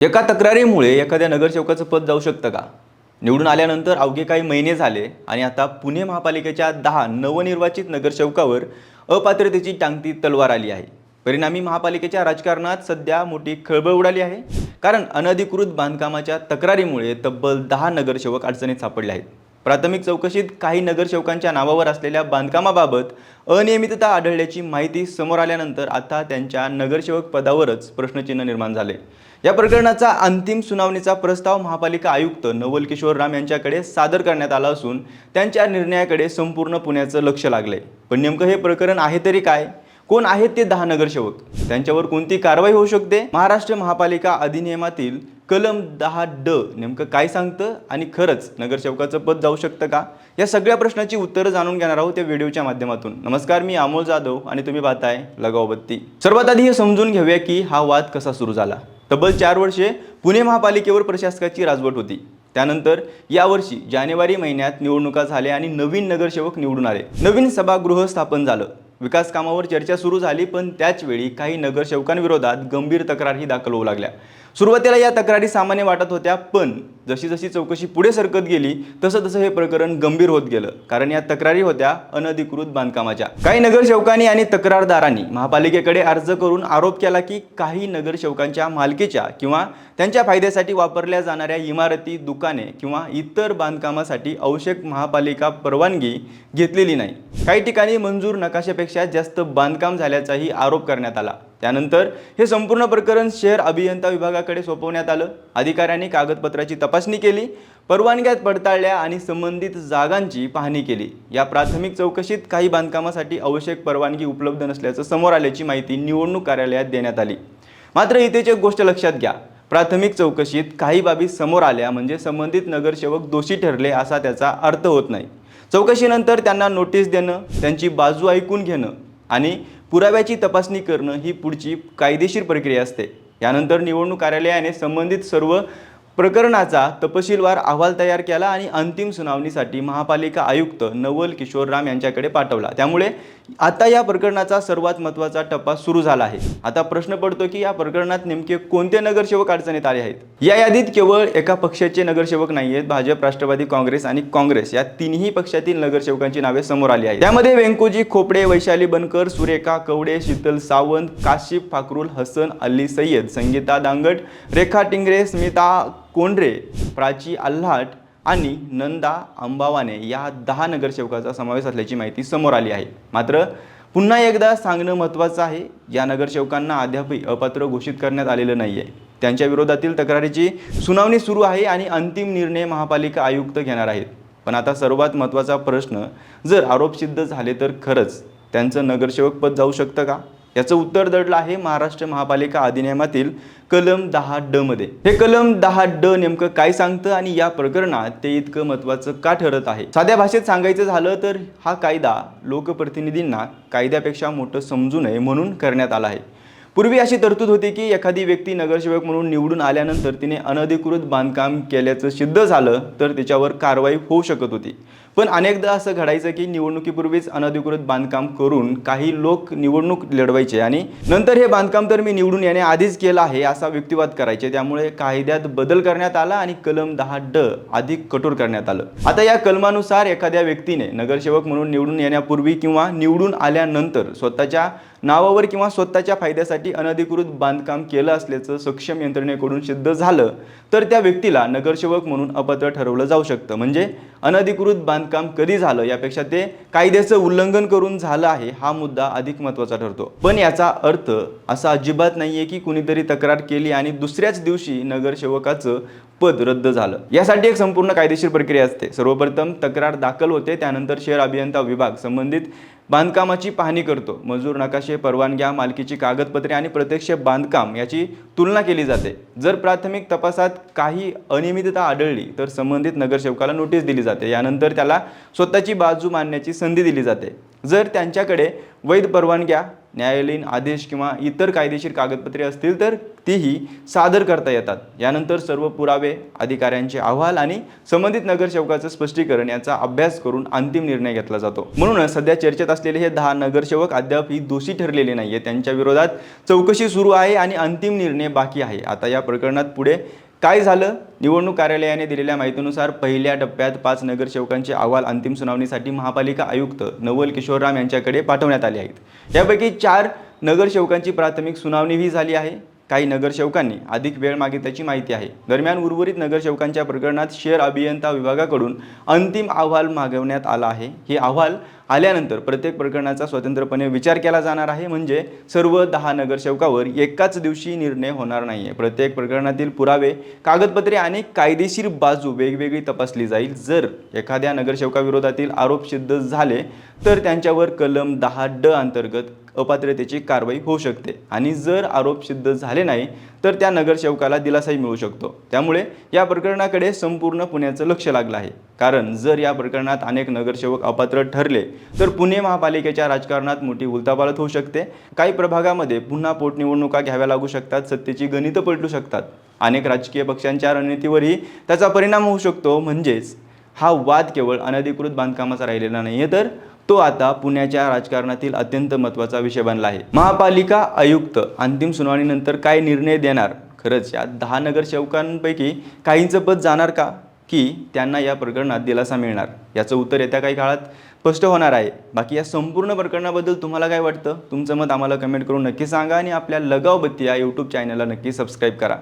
एका तक्रारीमुळे एखाद्या नगरसेवकाचं पद जाऊ शकतं का? निवडून आल्यानंतर अवघे काही महिने झाले आणि आता पुणे महापालिकेच्या 10 नवनिर्वाचित नगरसेवकावर अपात्रतेची टांगती तलवार आली आहे. परिणामी महापालिकेच्या राजकारणात सध्या मोठी खळबळ उडाली आहे. कारण अनधिकृत बांधकामाच्या तक्रारीमुळे तब्बल 10 नगरसेवक अडचणीत सापडले आहेत. प्राथमिक चौकशीत काही नगरसेवकांच्या नावावर असलेल्या बांधकामाबाबत अनियमितता आढळल्याची माहिती समोर आल्यानंतर आता त्यांच्या नगरसेवक पदावरच प्रश्नचिन्ह निर्माण झाले. या प्रकरणाचा अंतिम सुनावणीचा प्रस्ताव महापालिका आयुक्त नवल किशोर राम यांच्याकडे सादर करण्यात आला असून त्यांच्या निर्णयाकडे संपूर्ण पुण्याचं लक्ष लागले. पण नेमकं हे प्रकरण आहे तरी काय? कोण आहेत ते 10 नगरसेवक? त्यांच्यावर कोणती कारवाई होऊ शकते? महाराष्ट्र महापालिका अधिनियमातील कलम 10D नेमकं काय सांगतं आणि खरंच नगरसेवकाचं पद जाऊ शकतं का? या सगळ्या प्रश्नांची उत्तरं जाणून घेणार आहोत या व्हिडिओच्या माध्यमातून. नमस्कार, मी अमोल जाधव आणि तुम्ही पाहताय लगाव बत्ती. सर्वात आधी हे समजून घेऊया की हा वाद कसा सुरू झाला. तब्बल 4 वर्षे पुणे महापालिकेवर प्रशासकाची राजवट होती. त्यानंतर यावर्षी जानेवारी महिन्यात निवडणुका झाल्या आणि नवीन नगरसेवक निवडून आले. नवीन सभागृह स्थापन झालं. विकास कामावर चर्चा सुरू झाली, पण त्याच वेळी काही नगरसेवकांविरोधात गंभीर तक्रारही दाखल होऊ लागल्या. सुरुवातीला या तक्रारी सामान्य वाटत होत्या, पण जशी जशी चौकशी पुढे सरकत गेली तसं तसं हे प्रकरण गंभीर होत गेलं. कारण या तक्रारी होत्या अनधिकृत बांधकामाच्या. काही नगरसेवकांनी आणि तक्रारदारांनी महापालिकेकडे अर्ज करून आरोप केला की काही नगरसेवकांच्या मालकीच्या किंवा त्यांच्या फायद्यासाठी वापरल्या जाणाऱ्या इमारती, दुकाने किंवा इतर बांधकामासाठी आवश्यक महापालिका परवानगी घेतलेली नाही. काही ठिकाणी मंजूर नकाशापेक्षा जास्त बांधकाम झाल्याचाही आरोप करण्यात आला. त्यानंतर हे संपूर्ण प्रकरण शहर अभियंता विभागाकडे सोपवण्यात आलं. अधिकाऱ्यांनी कागदपत्राची तपासणी केली, परवानग्यात पडताळल्या आणि संबंधित जागांची पाहणी केली. या प्राथमिक चौकशीत काही बांधकामासाठी आवश्यक परवानगी उपलब्ध नसल्याचं समोर आल्याची माहिती निवडणूक कार्यालयात देण्यात आली. मात्र इथेच एक गोष्ट लक्षात घ्या. प्राथमिक चौकशीत काही बाबी समोर आल्या म्हणजे संबंधित नगरसेवक दोषी ठरले असा त्याचा अर्थ होत नाही. चौकशीनंतर त्यांना नोटीस देणं, त्यांची बाजू ऐकून घेणं आणि पुराव्याची तपासणी करणं ही पुढची कायदेशीर प्रक्रिया असते. यानंतर निवडणूक कार्यालयाने संबंधित सर्व प्रकरणाचा तपशीलवार अहवाल तयार केला आणि अंतिम सुनावणीसाठी महापालिका आयुक्त नवल किशोर राम यांच्याकडे पाठवला. त्यामुळे आता या प्रकरणाचा सर्वात महत्त्वाचा टप्पा सुरू झाला आहे. आता प्रश्न पडतो की या प्रकरणात नेमके कोणते नगरसेवक अडचणीत आले आहेत? या यादीत केवळ एका पक्षाचे नगरसेवक नाही आहेत. भाजप, राष्ट्रवादी काँग्रेस आणि काँग्रेस या तिन्ही पक्षातील नगरसेवकांची नावे समोर आली आहेत. त्यामध्ये वेंकोजी खोपडे, वैशाली बनकर, सुरेखा कवडे, शीतल सावंत, काशिफ फाकरुल, हसन अली सय्यद, संगीता दांगट, रेखा टिंगरे, स्मिता कोंढरे, प्राची आल्हाट आणि नंदा अंबावाने या 10 नगरसेवकाचा समावेश असल्याची माहिती समोर आली आहे. मात्र पुन्हा एकदा सांगणं महत्त्वाचं आहे, या नगरसेवकांना अद्यापही अपात्र घोषित करण्यात आलेलं नाही आहे. त्यांच्या विरोधातील तक्रारीची सुनावणी सुरू आहे आणि अंतिम निर्णय महापालिका आयुक्त घेणार आहेत. पण आता सर्वात महत्त्वाचा प्रश्न, जर आरोप सिद्ध झाले तर खरंच त्यांचं नगरसेवक पद जाऊ शकतं का? याचं उत्तर दडलं आहे महाराष्ट्र महापालिका अधिनियमातील कलम 10D मध्ये. हे कलम 10D नेमकं काय सांगतं आणि या प्रकरणात ते इतकं महत्त्वाचं का ठरत आहे? साध्या भाषेत सांगायचं झालं तर हा कायदा लोकप्रतिनिधींना कायद्यापेक्षा मोठं समजू नये म्हणून करण्यात आला आहे. पूर्वी अशी तरतूद होती की एखादी व्यक्ती नगरसेवक म्हणून निवडून आल्यानंतर तिने अनधिकृत बांधकाम केल्याचं सिद्ध झालं तर तिच्यावर कारवाई होऊ शकत होती. पण अनेकदा असं घडायचं की निवडणुकीपूर्वीच अनधिकृत बांधकाम करून काही लोक निवडणूक लढवायचे आणि नंतर हे बांधकाम तर मी निवडून येण्याआधीच केलं आहे असा युक्तिवाद करायचे. त्यामुळे कायद्यात बदल करण्यात आला आणि कलम 10D अधिक कठोर करण्यात आलं. आता या कलमानुसार एखाद्या व्यक्तीने नगरसेवक म्हणून निवडून येण्यापूर्वी किंवा निवडून आल्यानंतर स्वतःच्या नावावर किंवा स्वतःच्या फायद्यासाठी अनधिकृत बांधकाम केलं असल्याचं सक्षम यंत्रणेकडून सिद्ध झालं तर त्या व्यक्तीला नगरसेवक म्हणून अपात्र ठरवलं जाऊ शकतं. म्हणजे अनधिकृत बांधकाम कधी झालं यापेक्षा ते कायद्याचं उल्लंघन करून झालं आहे हा मुद्दा अधिक महत्त्वाचा ठरतो. पण याचा अर्थ असा अजिबात नाहीये की कुणीतरी तक्रार केली आणि दुसऱ्याच दिवशी नगरसेवकाचं पद रद्द झालं. यासाठी एक संपूर्ण कायदेशीर प्रक्रिया असते. सर्वप्रथम तक्रार दाखल होते, त्यानंतर शहर अभियंता विभाग संबंधित बांधकामाची पाहणी करतो. मंजूर नकाशे, परवानग्या, मालकीची कागदपत्रे आणि प्रत्यक्ष बांधकाम याची तुलना केली जाते. जर प्राथमिक तपासात काही अनियमितता आढळली तर संबंधित नगरसेवकाला नोटीस दिली जाते. यानंतर त्याला स्वतःची बाजू मांडण्याची संधी दिली जाते. जर त्यांच्याकडे वैध परवानग्या, न्यायालयीन आदेश किंवा इतर कायदेशीर कागदपत्रे असतील तर तीही सादर करता येतात. यानंतर सर्व पुरावे, अधिकाऱ्यांचे अहवाल आणि संबंधित नगरसेवकाचं स्पष्टीकरण याचा अभ्यास करून अंतिम निर्णय घेतला जातो. म्हणूनच सध्या चर्चेत असलेले हे 10 नगरसेवक अद्यापही दोषी ठरलेले नाहीये. त्यांच्या विरोधात चौकशी सुरू आहे आणि अंतिम निर्णय बाकी आहे. आता या प्रकरणात पुढे काय झालं? निवडणूक कार्यालयाने दिलेल्या माहितीनुसार पहिल्या टप्प्यात 5 नगरसेवकांचे अहवाल अंतिम सुनावणीसाठी महापालिका आयुक्त नवल किशोर राम यांच्याकडे पाठवण्यात आले आहेत. यापैकी 4 नगरसेवकांची प्राथमिक सुनावणीही झाली आहे. काही नगरसेवकांनी अधिक वेळ मागितल्याची माहिती आहे. दरम्यान उर्वरित नगरसेवकांच्या प्रकरणात शहर अभियंता विभागाकडून अंतिम अहवाल मागवण्यात आला आहे. हे अहवाल आल्यानंतर प्रत्येक प्रकरणाचा स्वतंत्रपणे विचार केला जाणार आहे. म्हणजे सर्व 10 नगरसेवकावर एकाच दिवशी निर्णय होणार नाहीये. प्रत्येक प्रकरणातील पुरावे, कागदपत्रे आणि कायदेशीर बाजू वेगवेगळी तपासली जाईल. जर एखाद्या नगरसेवकाविरोधातील आरोप सिद्ध झाले तर त्यांच्यावर कलम 10(ड) अंतर्गत अपात्रतेची कारवाई होऊ शकते आणि जर आरोप सिद्ध झाले नाही तर त्या नगरसेवकाला दिलासाही मिळू शकतो. त्यामुळे या प्रकरणाकडे संपूर्ण पुण्याचं लक्ष लागलं आहे. कारण जर या प्रकरणात अनेक नगरसेवक अपात्र ठरले तर पुणे महापालिकेच्या राजकारणात मोठी उलथापालथ होऊ शकते. काही प्रभागामध्ये पुन्हा पोटनिवडणुका घ्याव्या लागू शकतात. सत्तेची गणितं पलटू शकतात. अनेक राजकीय पक्षांच्या रणनीतीवरही त्याचा परिणाम होऊ शकतो. म्हणजेच हा वाद केवळ अनधिकृत बांधकामाचा राहिलेला नाहीये, तर तो आता पुण्याच्या राजकारणातील अत्यंत महत्त्वाचा विषय बनला आहे. महापालिका आयुक्त अंतिम सुनावणीनंतर काय निर्णय देणार? खरंच या 10 नगरसेवकांपैकी काहींचं पद जाणार का, की त्यांना या प्रकरणात दिलासा मिळणार? याचं उत्तर येत्या काही काळात स्पष्ट होणार आहे. बाकी या संपूर्ण प्रकरणाबद्दल तुम्हाला काय वाटतं? तुमचं मत आम्हाला कमेंट करून नक्की सांगा आणि आपल्या लगाव बत्ती या यूट्यूब चॅनलला नक्की सबस्क्राईब करा.